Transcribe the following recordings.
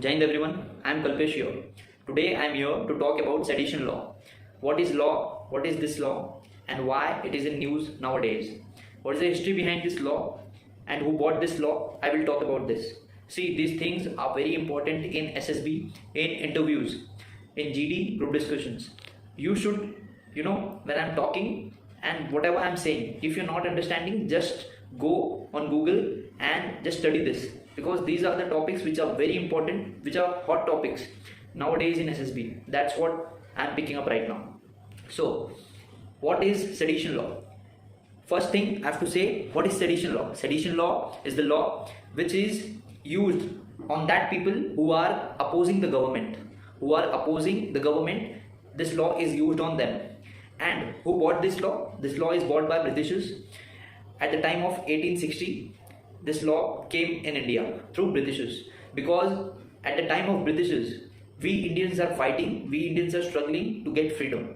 Jai Hind everyone, I am Kalpesh here. Today I am here to talk about sedition law. What is law? What is this law? And why it is in news nowadays? What is the history behind this law? And who bought this law? I will talk about this. See, these things are very important in SSB, in interviews, in GD group discussions. You should, when I'm talking and whatever I'm saying, if you're not understanding, just go on Google and just study this, because these are the topics which are very important, which are hot topics nowadays in SSB. That's what I'm picking up right now. So, what is sedition law? First thing I have to say, what is sedition law? Sedition law is the law which is used on that people who are opposing the government. This law is used on them. And who bought this law? This law is bought by Britishers. At the time of 1860, this law came in India through Britishers, because at the time of Britishers, we Indians are fighting, we Indians are struggling to get freedom.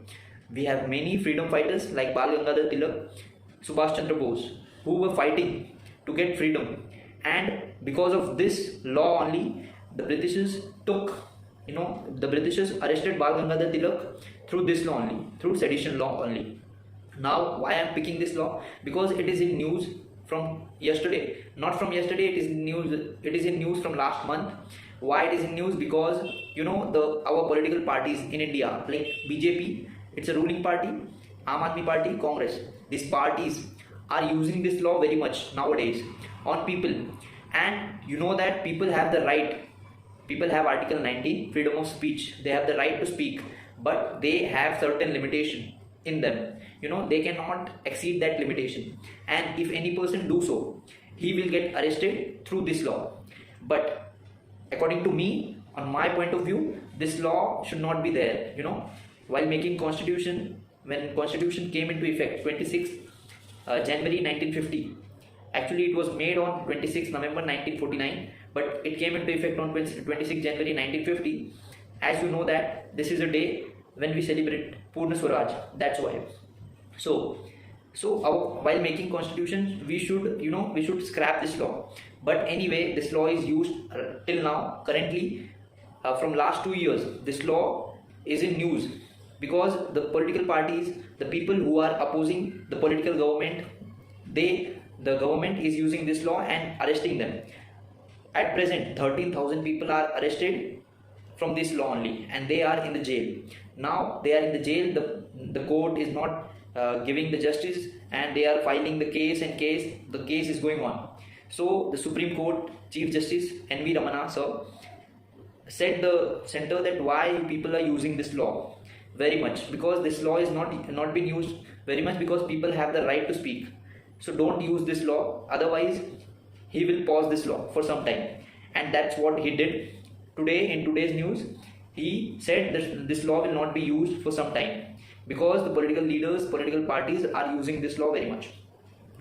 We have many freedom fighters like Bal Gangadhar Tilak, Subhash Chandra Bose, who were fighting to get freedom. And because of this law only, the Britishers arrested Bal Gangadhar Tilak through this law only, through sedition law only. Now, why I am picking this law? Because it is in news from yesterday. Not from yesterday, it is in news from last month. Why it is in news? Because our political parties in India, like BJP, it's a ruling party, Aam Aadmi Party, Congress. These parties are using this law very much nowadays on people. And you know that people have the right. People have Article 19, freedom of speech. They have the right to speak, but they have certain limitation in them. They cannot exceed that limitation. And if any person do so, he will get arrested through this law. But according to me, on my point of view, this law should not be there. While making constitution, when constitution came into effect, 26 January 1950. Actually, it was made on 26 November 1949, but it came into effect on 26 January 1950. As you know that this is a day when we celebrate Purna Swaraj. That's why. So while making constitution, we should scrap this law. But anyway, this law is used till now. Currently, from last 2 years, this law is in news, because the political parties, the people who are opposing the political government, the government is using this law and arresting them. At present, 13,000 people are arrested from this law only, and they are in the jail. Now they are in the jail. The court is not giving the justice, and they are filing the case, and the case is going on. So the Supreme Court Chief Justice N.V. Ramana sir said the center that why people are using this law very much, because this law is not being used very much, because people have the right to speak. So don't use this law, otherwise he will pause this law for some time. And that's what he did today. In today's news, he said that this law will not be used for some time, because the political leaders, political parties are using this law very much.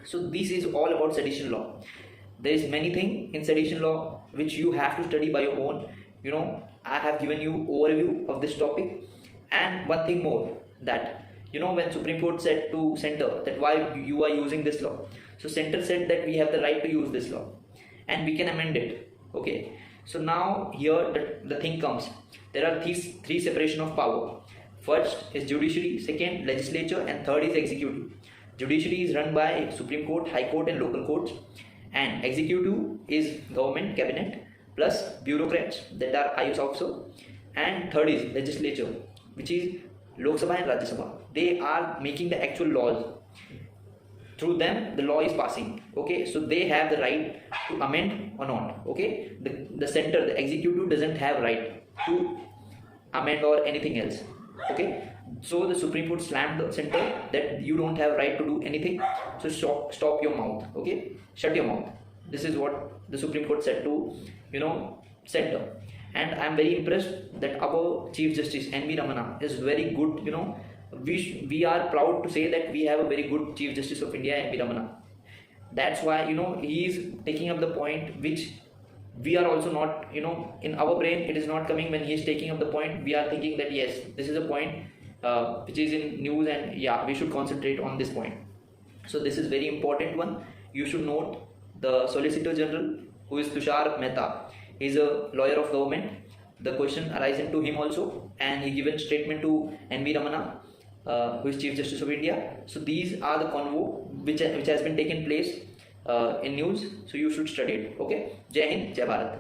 So this is all about sedition law. There is many things in sedition law which you have to study by your own. I have given you overview of this topic. And one thing more, that when Supreme Court said to center that why you are using this law, so center said that we have the right to use this law and we can amend it. Okay, so now here the thing comes. There are three separation of power. First is judiciary, second legislature, and third is executive. Judiciary is run by Supreme Court, High Court and local courts, and executive is government, cabinet, plus bureaucrats that are IAS officer, and third is legislature, which is Lok Sabha and Rajya Sabha. They are making the actual laws. Through them, the law is passing. Okay, so they have the right to amend or not. Okay, the center, the executive doesn't have right to amend or anything else. Okay, so the Supreme Court slammed the center that you don't have right to do anything. So stop your mouth. Okay, shut your mouth. This is what the Supreme Court said to center. And I am very impressed that our Chief Justice N.V. Ramana is very good. We are proud to say that we have a very good Chief Justice of India, N.V. Ramana. That's why he is taking up the point which we are also not, in our brain it is not coming. When he is taking up the point, we are thinking that yes, this is a point which is in news, and yeah, we should concentrate on this point. So this is very important one. You should note the Solicitor General, who is Tushar Mehta. He is a lawyer of government. The question arises to him also, and he given statement to N.V. Ramana, who is Chief Justice of India. So these are the convo which has been taken place in news. So you should study it. Okay. Jai Hind, Jai Bharat.